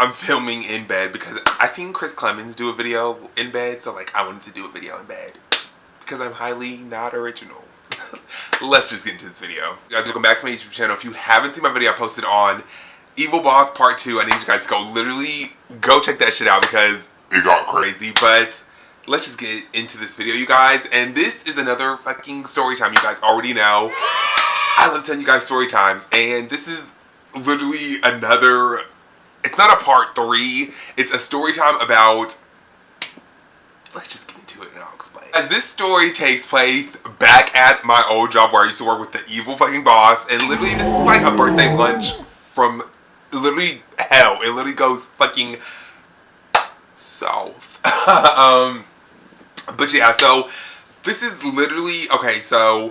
I'm filming in bed because I seen Chris Clemens do a video in bed, so like I wanted to do a video in bed because I'm highly not original. Let's just get into this video. You guys, welcome back to my YouTube channel. If you haven't seen my video I posted on Evil Boss Part 2, I need you guys to go check that shit out because it got crazy. But let's just get into this video, you guys. And this is another fucking story time. You guys already know I love telling you guys story times, and this is literally another. It's not a part 3. It's a story time about. Let's just get into it and I'll explain. As this story takes place back at my old job where I used to work with the evil fucking boss, and literally this is like a birthday lunch from literally hell. It literally goes fucking south. But yeah, so this is literally okay. So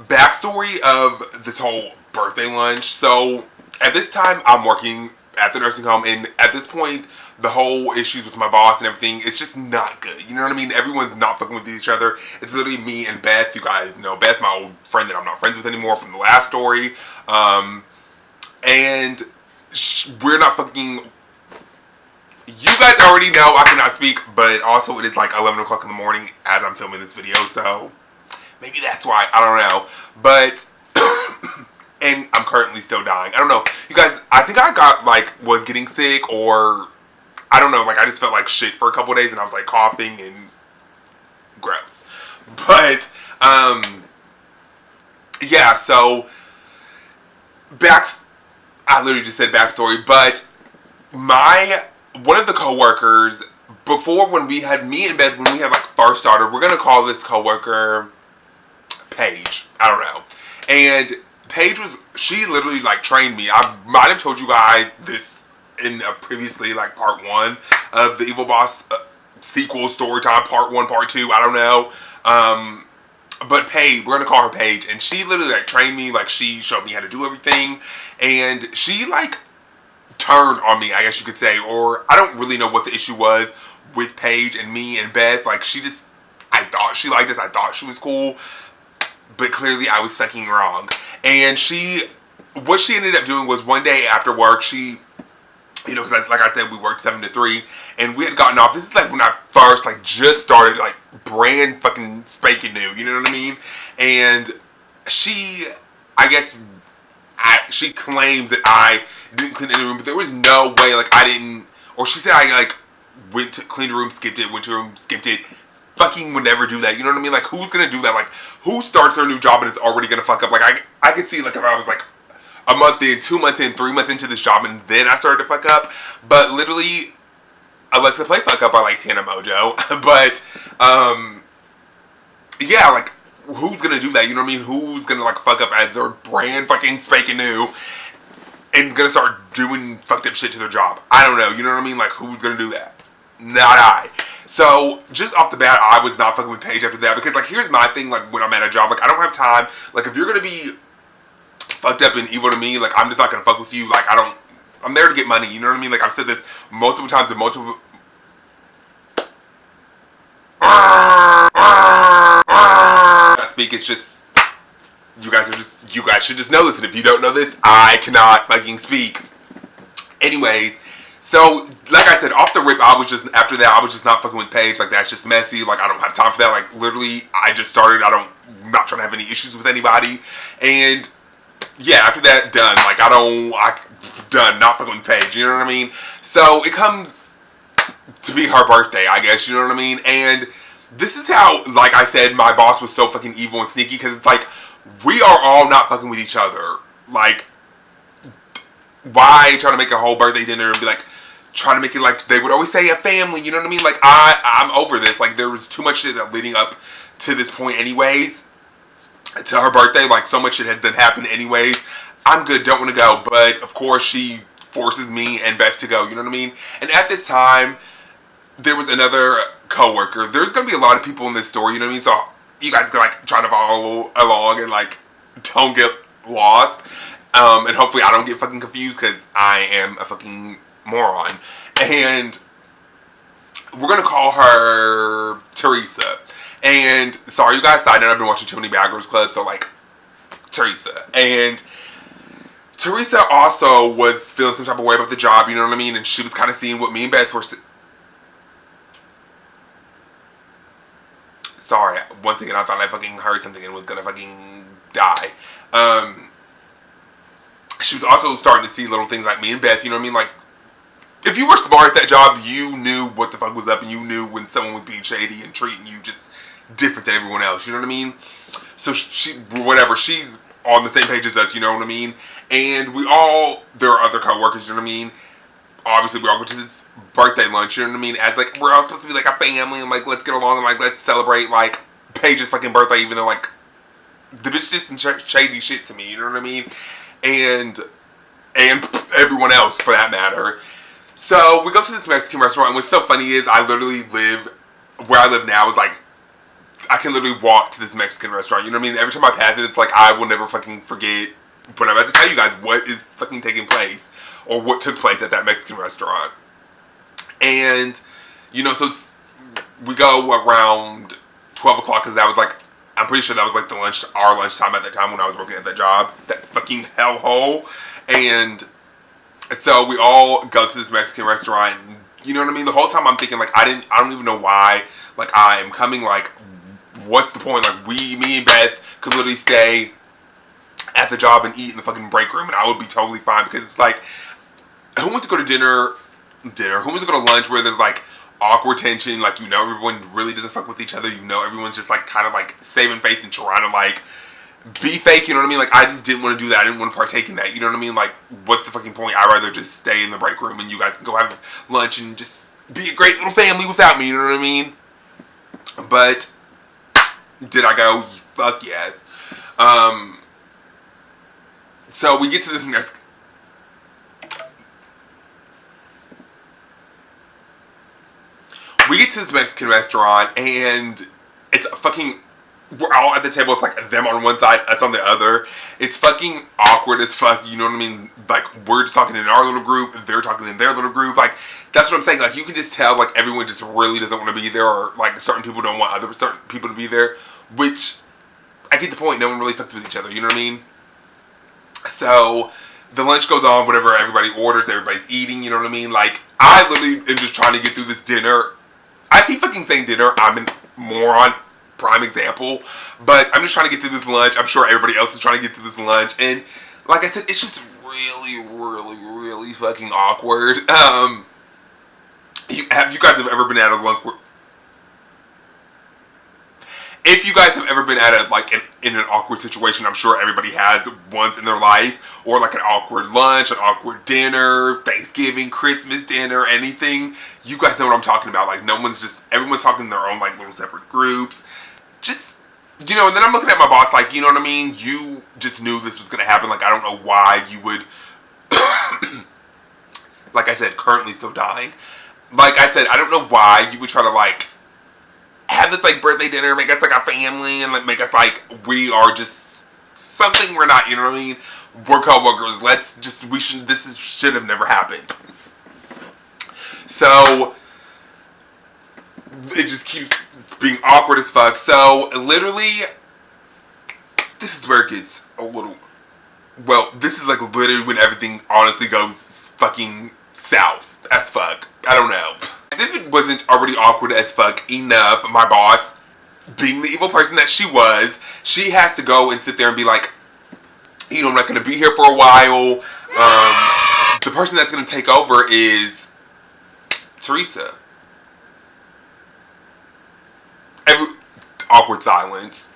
backstory of this whole birthday lunch. So at this time I'm working at the nursing home, and at this point the whole issues with my boss and everything, it's just not good. You know what I mean? Everyone's not fucking with each other. It's literally me and Beth. You guys know Beth, my old friend that I'm not friends with anymore from the last story. And we're not fucking. You guys already know I cannot speak, but also it is like 11 o'clock in the morning as I'm filming this video, so maybe that's why. I don't know. But and I'm currently still dying. I don't know. You guys, I think I was getting sick, or I don't know, I just felt like shit for a couple of days and I was like coughing and gross. But yeah, so I literally just said backstory, but one of the coworkers, before when we had me and Beth, when we had first started, we're gonna call this coworker Paige. I don't know. And Paige she literally trained me. I might have told you guys this in a previously part 1 of the Evil Boss sequel story time, part 1, part 2, I don't know. But Paige, we're gonna call her Paige, and she literally trained me. She showed me how to do everything, and she turned on me, I guess you could say, or I don't really know what the issue was with Paige and me and Beth. I thought she liked us, I thought she was cool, but clearly I was fucking wrong. And what she ended up doing was one day after work, she, because like I said, we worked 7 to 3, and we had gotten off. This is when I first just started, brand fucking spanking new. You know what I mean? And she, I guess, she claims that I didn't clean any room, but there was no way I didn't. Or she said I went to clean the room, skipped it, went to the room, skipped it. Fucking would never do that. You know what I mean? Who's gonna do that? Who starts their new job and is already gonna fuck up? I could see if I was a month in, 2 months in, 3 months into this job, and then I started to fuck up. But literally, Alexa play fuck up by Tana Mojo. But yeah, who's gonna do that? You know what I mean? Who's gonna fuck up as their brand fucking spanking new and gonna start doing fucked up shit to their job? I don't know. You know what I mean? Who's gonna do that? Not I. So just off the bat, I was not fucking with Paige after that, because here's my thing. When I'm at a job, I don't have time. If you're gonna be fucked up and evil to me, I'm just not gonna fuck with you. I'm there to get money. You know what I mean? I've said this multiple times and multiple. I speak. It's just you guys should just know this, and if you don't know this, I cannot fucking speak. Anyways. So, like I said, off the rip, after that, I was just not fucking with Paige. That's just messy. I don't have time for that. Literally, I just started. I'm not trying to have any issues with anybody. And, yeah, after that, done. Done. Not fucking with Paige. You know what I mean? So, it comes to be her birthday, I guess. You know what I mean? And this is how, I said, my boss was so fucking evil and sneaky. Because it's we are all not fucking with each other. Why try to make a whole birthday dinner and be trying to make it they would always say a family, you know what I mean? I'm over this. There was too much shit leading up to this point anyways. To her birthday, so much shit has done happened anyways. I'm good, don't want to go. But, of course, she forces me and Beth to go, you know what I mean? And at this time, there was another coworker. There's going to be a lot of people in this story, you know what I mean? So, you guys can, try to follow along and, don't get lost. And hopefully I don't get fucking confused, because I am a fucking moron. And we're gonna call her Teresa. And sorry, you guys, side note, I've been watching too many Bad Girls Club, so Teresa. And Teresa also was feeling some type of way about the job, you know what I mean? And she was kind of seeing what me and Beth were... Sorry, once again, I thought I fucking heard something and was gonna fucking die. She was also starting to see little things like me and Beth, you know what I mean? Like, if you were smart at that job, you knew what the fuck was up and you knew when someone was being shady and treating you just different than everyone else, you know what I mean? So she's on the same page as us, you know what I mean? And there are other co-workers, you know what I mean? Obviously, we all go to this birthday lunch, you know what I mean? As, like, we're all supposed to be, like, a family and, like, let's get along and, like, let's celebrate, like, Paige's fucking birthday, even though, like, the bitch did some shady shit to me, you know what I mean? And everyone else, for that matter. So, we go to this Mexican restaurant, and what's so funny is I literally where I live now is, like, I can literally walk to this Mexican restaurant, you know what I mean? Every time I pass it, it's like, I will never fucking forget when I'm about to tell you guys what is fucking taking place. Or what took place at that Mexican restaurant. And, you know, so we go around 12 o'clock because that was like, I'm pretty sure that was like our lunch time at that time when I was working at that job. That fucking hellhole. And so we all go to this Mexican restaurant. And, you know what I mean? The whole time I'm thinking like, I don't even know why. Like, I am coming, like, what's the point? Like, me and Beth could literally stay at the job and eat in the fucking break room and I would be totally fine because it's like, who wants to go to dinner, who wants to go to lunch where there's like awkward tension, like, you know, everyone really doesn't fuck with each other, you know, everyone's just like kind of like saving face and trying to like be fake, you know what I mean? Like, I just didn't want to do that, I didn't want to partake in that, you know what I mean? Like, what's the fucking point? I'd rather just stay in the break room and you guys can go have lunch and just be a great little family without me, you know what I mean? But did I go? Fuck yes. So we get to this next. We get to this Mexican restaurant and it's fucking, we're all at the table, it's like them on one side, us on the other. It's fucking awkward as fuck, you know what I mean? Like, we're just talking in our little group, they're talking in their little group, like, that's what I'm saying, like, you can just tell, like, everyone just really doesn't want to be there, or, like, certain people don't want certain people to be there, which, I get the point, no one really fucks with each other, you know what I mean? So, the lunch goes on, whatever, everybody orders, everybody's eating, you know what I mean? Like, I literally am just trying to get through this dinner. I keep fucking saying dinner, I'm a moron, prime example, but I'm just trying to get through this lunch. I'm sure everybody else is trying to get through this lunch, and like I said, it's just really, really, really fucking awkward. You guys have ever been at a lunch where, if you guys have ever been at in an awkward situation, I'm sure everybody has once in their life, or like an awkward lunch, an awkward dinner, Thanksgiving, Christmas dinner, anything. You guys know what I'm talking about. Like, everyone's talking in their own like little separate groups. Just, you know, and then I'm looking at my boss like, you know what I mean? You just knew this was going to happen. Like, I don't know why you would, like I said, currently still dying. Like I said, I don't know why you would try to like, have this like birthday dinner, make us like a family, and like make us like we are just something we're not, you know what I mean? We're co-workers. This should have never happened. So it just keeps being awkward as fuck. So literally, this is where it gets a little, well, this is like literally when everything honestly goes fucking south as fuck. I don't know. As if it wasn't already awkward as fuck enough, my boss, being the evil person that she was, she has to go and sit there and be like, you know, I'm not going to be here for a while. The person that's going to take over is Teresa. Awkward silence.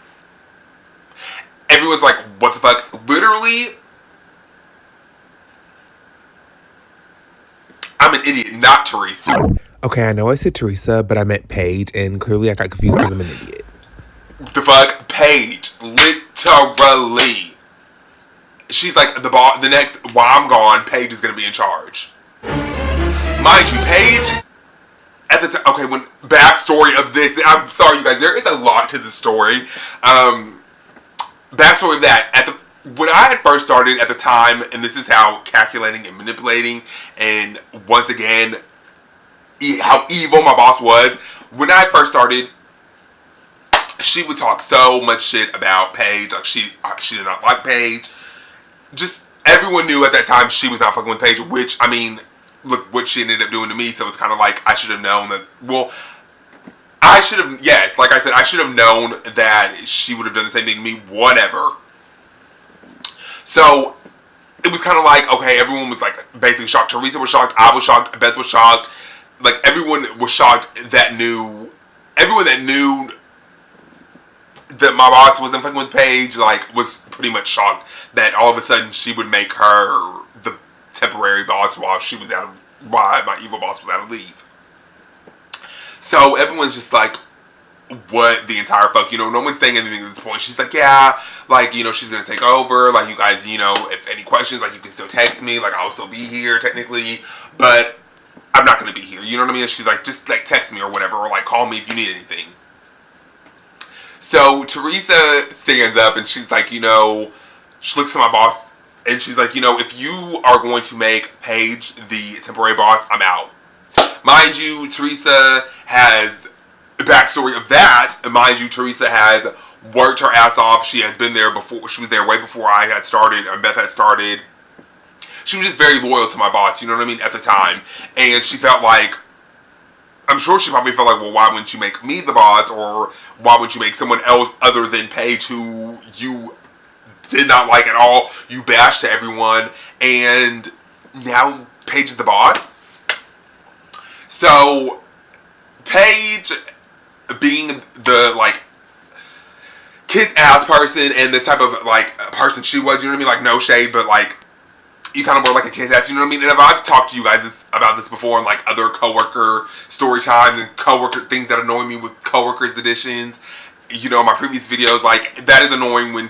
Everyone's like, what the fuck? Literally, I'm an idiot, not Teresa. Okay, I know I said Teresa, but I meant Paige, and clearly I got confused because I'm an idiot. The fuck? Paige. Literally. She's like, the next, while I'm gone, Paige is going to be in charge. Mind you, Paige, at the time, okay, when, backstory of this, I'm sorry you guys, there is a lot to the story. Backstory of that, when I had first started at the time, and this is how calculating and manipulating, and once again, how evil my boss was. When I first started, she would talk so much shit about Paige. Like, she did not like Paige. Just everyone knew at that time she was not fucking with Paige, which, I mean, look what she ended up doing to me, so it's kind of like, I should have known that, well, I should have, yes, like I said, I should have known that she would have done the same thing to me, whatever. So, it was kind of like, okay, everyone was like, basically shocked. Teresa was shocked, I was shocked, Beth was shocked, like, everyone was shocked everyone that knew that my boss wasn't fucking with Paige, like, was pretty much shocked that all of a sudden she would make her the temporary boss while my evil boss was out of leave. So everyone's just like, what the entire fuck, no one's saying anything at this point. She's like, yeah, like, she's gonna take over, like, you guys, if any questions, like, you can still text me, like, I'll still be here technically, but I'm not gonna be here, you know what I mean? And she's like, just, like, text me or whatever, or, like, call me if you need anything. So Teresa stands up and she's like, she looks at my boss and she's like, if you are going to make Paige the temporary boss, I'm out. Mind you, Teresa has the backstory of that. Mind you, Teresa has worked her ass off. She has been there before. She was there way before I had started, or Beth had started. She was just very loyal to my boss, you know what I mean, at the time. And she felt like, I'm sure she probably felt like, well, why wouldn't you make me the boss? Or why would you make someone else other than Paige, who you did not like at all? You bashed to everyone. And now Paige is the boss. So Paige, being the, like, kiss-ass person and the type of, like, person she was, you know what I mean? Like, no shade, but, like, you kind of were like a kiss-ass, you know what I mean? And I've talked to you guys about this before in, like, other coworker story times and coworker things that annoy me with coworkers editions. My previous videos, like, that is annoying when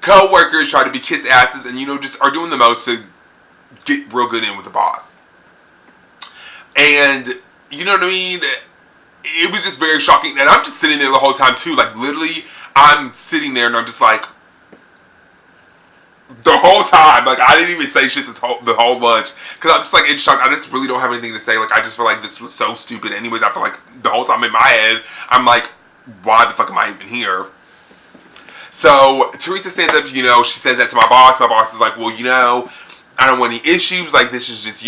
coworkers try to be kiss-asses and, just are doing the most to get real good in with the boss. And, you know what I mean? It was just very shocking. And I'm just sitting there the whole time, too. Like, literally, I'm sitting there and I'm just like, the whole time, like, I didn't even say shit the whole lunch, because I'm just, like, in shock. I just really don't have anything to say. Like, I just feel like this was so stupid. Anyways, I feel like the whole time in my head, I'm like, why the fuck am I even here? So, Teresa stands up, she says that to my boss. My boss is like, well, I don't want any issues. Like, this is just,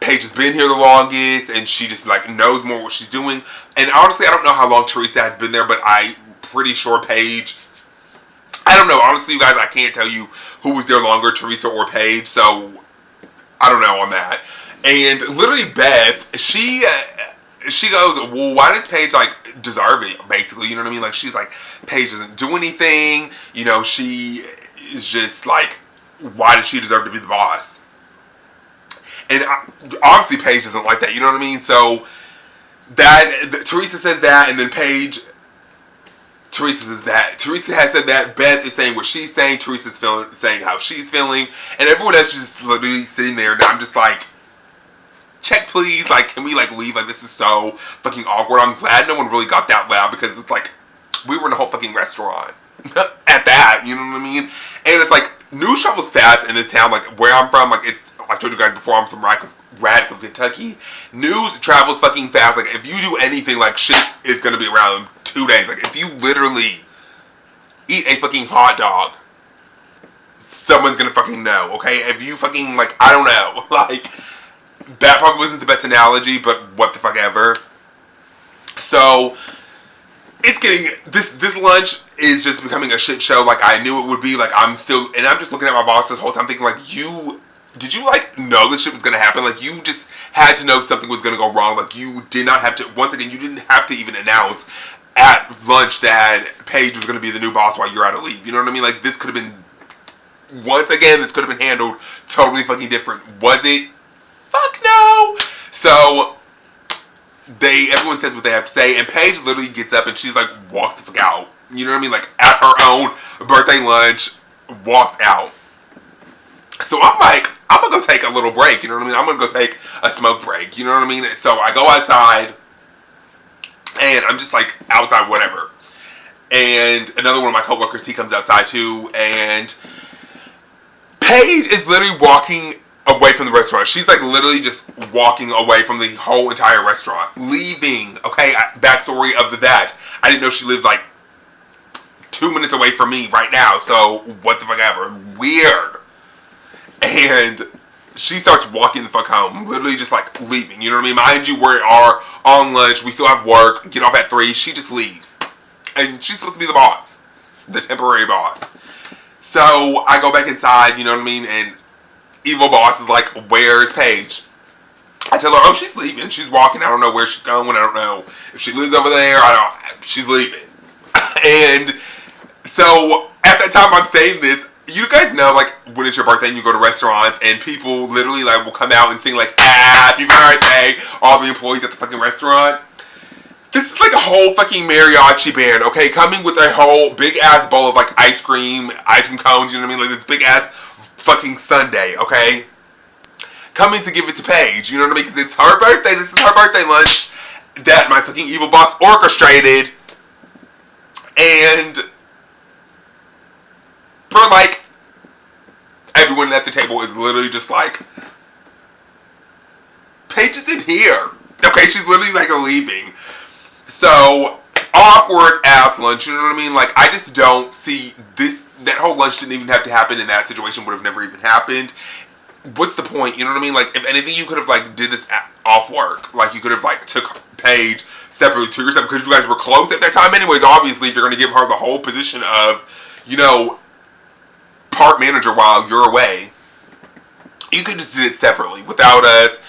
Paige has been here the longest, and she just, like, knows more what she's doing. And honestly, I don't know how long Teresa has been there, but I'm pretty sure Paige, I don't know. Honestly, you guys, I can't tell you who was there longer, Teresa or Paige, so I don't know on that. And literally, Beth, she goes, well, why does Paige, like, deserve it, basically, you know what I mean? Like, she's like, Paige doesn't do anything, she is just, like, why does she deserve to be the boss? And obviously, Paige doesn't like that, you know what I mean? So, Teresa says that, and then Teresa says that. Teresa has said that. Beth is saying what she's saying. Teresa's saying how she's feeling. And everyone else is just literally sitting there. And I'm just like, check please. Like, can we, like, leave? Like, this is so fucking awkward. I'm glad no one really got that loud, because it's like, we were in a whole fucking restaurant at that. You know what I mean? And it's like, news travels fast in this town. Like, where I'm from, like, I told you guys before, I'm from Radcliffe, Kentucky. News travels fucking fast. Like, if you do anything, like, shit is gonna be around 2 days. Like, if you literally eat a fucking hot dog, someone's gonna fucking know, okay? If you fucking, like, I don't know. Like, that probably wasn't the best analogy, but what the fuck ever. So, it's getting, this lunch is just becoming a shit show like I knew it would be. Like, I'm just looking at my boss this whole time thinking, like, did you, like, know this shit was gonna happen? Like, you just had to know something was gonna go wrong. Like, you did not have to, once again, you didn't have to even announce at lunch that Paige was gonna be the new boss while you're out of leave. You know what I mean? Like, this could have been, once again, this could have been handled totally fucking different. Was it? Fuck no! So, everyone says what they have to say, and Paige literally gets up and she's like, walks the fuck out. You know what I mean? Like, at her own birthday lunch, walks out. So I'm like, I'm gonna go take a little break, you know what I mean? I'm gonna go take a smoke break, you know what I mean? So I go outside, and I'm just like, outside, whatever. And another one of my coworkers, he comes outside too, and Paige is literally walking away from the restaurant. She's like literally just walking away from the whole entire restaurant. Leaving, okay, backstory of that. I didn't know she lived like 2 minutes away from me right now, so what the fuck ever. Weird. And she starts walking the fuck home, literally just like leaving, you know what I mean? Mind you, we are on lunch, we still have work, get off at 3, she just leaves. And she's supposed to be the boss, the temporary boss. So I go back inside, you know what I mean? And evil boss is like, where's Paige? I tell her, oh, she's leaving. She's walking. I don't know where she's going. I don't know if she lives over there. She's leaving. And so at that time I'm saying this, you guys know, like, when it's your birthday and you go to restaurants and people literally, like, will come out and sing, like, happy birthday, all the employees at the fucking restaurant. This is like a whole fucking mariachi band, okay? Coming with a whole big-ass bowl of, like, ice cream cones, you know what I mean? Like, this big-ass fucking sundae, okay? Coming to give it to Paige, you know what I mean? Because it's her birthday. This is her birthday lunch that my fucking evil boss orchestrated. And for, like, everyone at the table is literally just like, Paige isn't here. Okay, she's literally, like, leaving. So, awkward ass lunch, you know what I mean? Like, I just don't see this, that whole lunch didn't even have to happen in that situation, would have never even happened. What's the point, you know what I mean? Like, if anything, you could have, like, did this off work. Like, you could have, like, took Paige separately to yourself, because you guys were close at that time anyways. Obviously, if you're going to give her the whole position of, you know, part manager while you're away, you could just did it separately without us.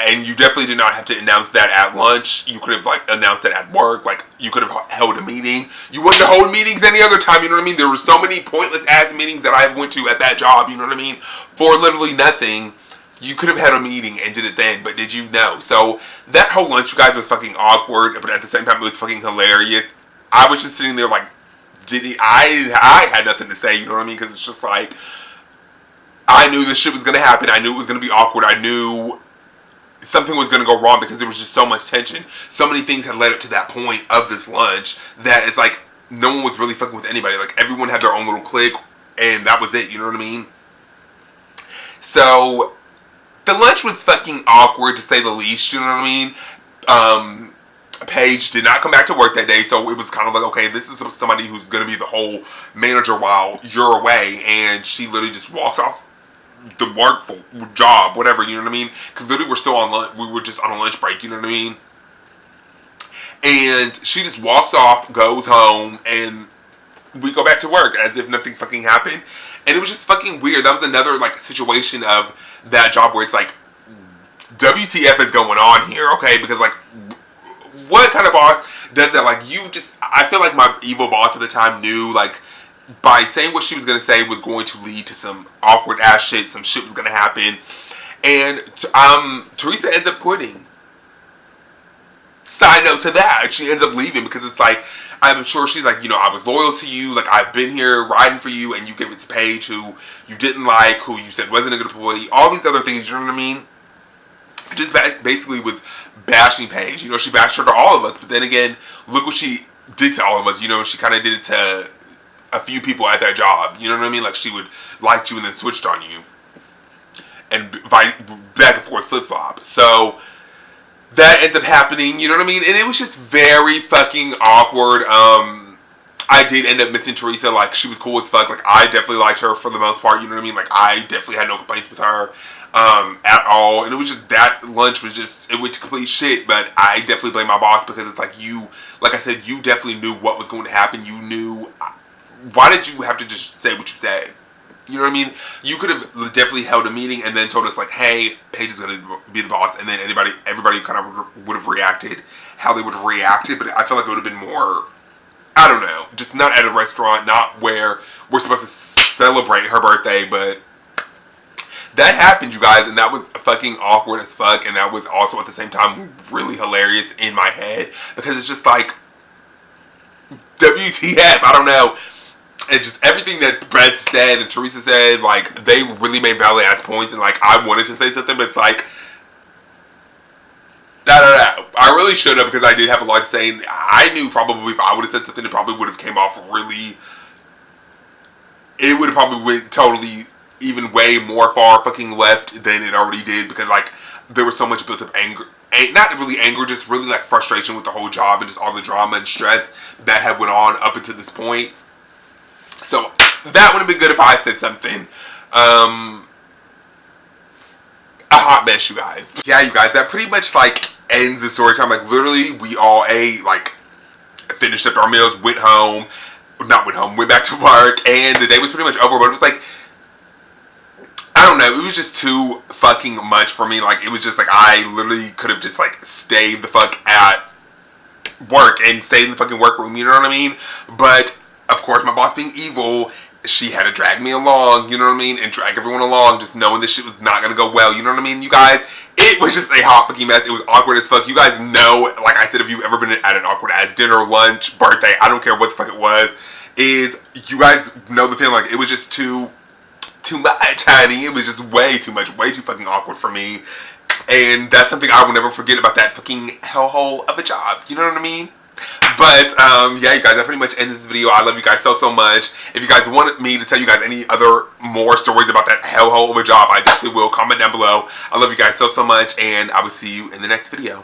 And you definitely did not have to announce that at lunch. You could have, like, announced it at work. Like, you could have held a meeting. You wouldn't have held meetings any other time, you know what I mean? There were so many pointless ass meetings that I went to at that job, you know what I mean? For literally nothing. You could have had a meeting and did it then, but did you know? So, that whole lunch, you guys, was fucking awkward, but at the same time, it was fucking hilarious. I was just sitting there like, I had nothing to say, you know what I mean? Because it's just like, I knew this shit was going to happen. I knew it was going to be awkward. I knew something was going to go wrong because there was just so much tension. So many things had led up to that point of this lunch that it's like no one was really fucking with anybody. Like, everyone had their own little clique and that was it, you know what I mean? So the lunch was fucking awkward to say the least, you know what I mean? Paige did not come back to work that day, so it was kind of like, okay, this is somebody who's going to be the whole manager while you're away, and she literally just walks off the work job, whatever, you know what I mean? Because literally we're still on lunch, we were just on a lunch break, you know what I mean? And she just walks off, goes home, and we go back to work as if nothing fucking happened. And it was just fucking weird. That was another, like, situation of that job where it's like, WTF is going on here, okay? Because, like, what kind of boss does that? Like, I feel like my evil boss at the time knew, like, by saying what she was going to say was going to lead to some awkward ass shit, some shit was going to happen. And Teresa ends up quitting. Side note to that, she ends up leaving because it's like, I'm sure she's like, you know, I was loyal to you, like, I've been here riding for you, and you gave it to Paige, who you didn't like, who you said wasn't a good employee, all these other things, you know what I mean? Just basically with bashing Paige. You know, she bashed her to all of us, but then again, look what she did to all of us. You know, she kind of did it to a few people at that job. You know what I mean? Like, she would like you and then switched on you. And back and forth flip-flop. So that ends up happening, you know what I mean? And it was just very fucking awkward. I did end up missing Teresa. Like, she was cool as fuck. Like, I definitely liked her for the most part, you know what I mean? Like, I definitely had no complaints with her at all. And it was just, that lunch was just, it went to complete shit. But I definitely blame my boss because it's like, you, like I said, you definitely knew what was going to happen. You knew, why did you have to just say what you said? You know what I mean? You could have definitely held a meeting and then told us, like, hey, Paige is going to be the boss. And then everybody kind of would have reacted how they would have reacted. But I feel like it would have been more, I don't know, just not at a restaurant, not where we're supposed to celebrate her birthday. But that happened, you guys. And that was fucking awkward as fuck. And that was also at the same time really hilarious in my head. Because it's just like, WTF, I don't know. And just everything that Brett said and Teresa said, like, they really made valid ass points, and like, I wanted to say something, but it's like, I don't know. I really should have, because I did have a lot to say, and I knew probably if I would have said something, it probably would have came off really, it would have probably went totally even way more far fucking left than it already did, because like, there was so much built up anger, not really anger, just really like frustration with the whole job and just all the drama and stress that had went on up until this point. So that would have been good if I said something. A hot mess, you guys. Yeah, you guys, that pretty much like ends the story time. Like literally, we all ate, like finished up our meals, went back to work, and the day was pretty much over. But it was like, I don't know, it was just too fucking much for me. Like it was just like I literally could have just like stayed the fuck at work and stayed in the fucking workroom. You know what I mean? But of course, my boss being evil, she had to drag me along, you know what I mean, and drag everyone along, just knowing this shit was not gonna go well, you know what I mean, you guys? It was just a hot fucking mess. It was awkward as fuck. You guys know, like I said, if you've ever been at an awkward ass dinner, lunch, birthday, I don't care what the fuck it was, is you guys know the feeling. Like it was just too much, honey. It was just way too much, way too fucking awkward for me. And that's something I will never forget about that fucking hellhole of a job. You know what I mean? But, yeah, you guys, that pretty much ends this video. I love you guys so, so much. If you guys wanted me to tell you guys any other more stories about that hellhole of a job, I definitely will. Comment down below. I love you guys so, so much, and I will see you in the next video.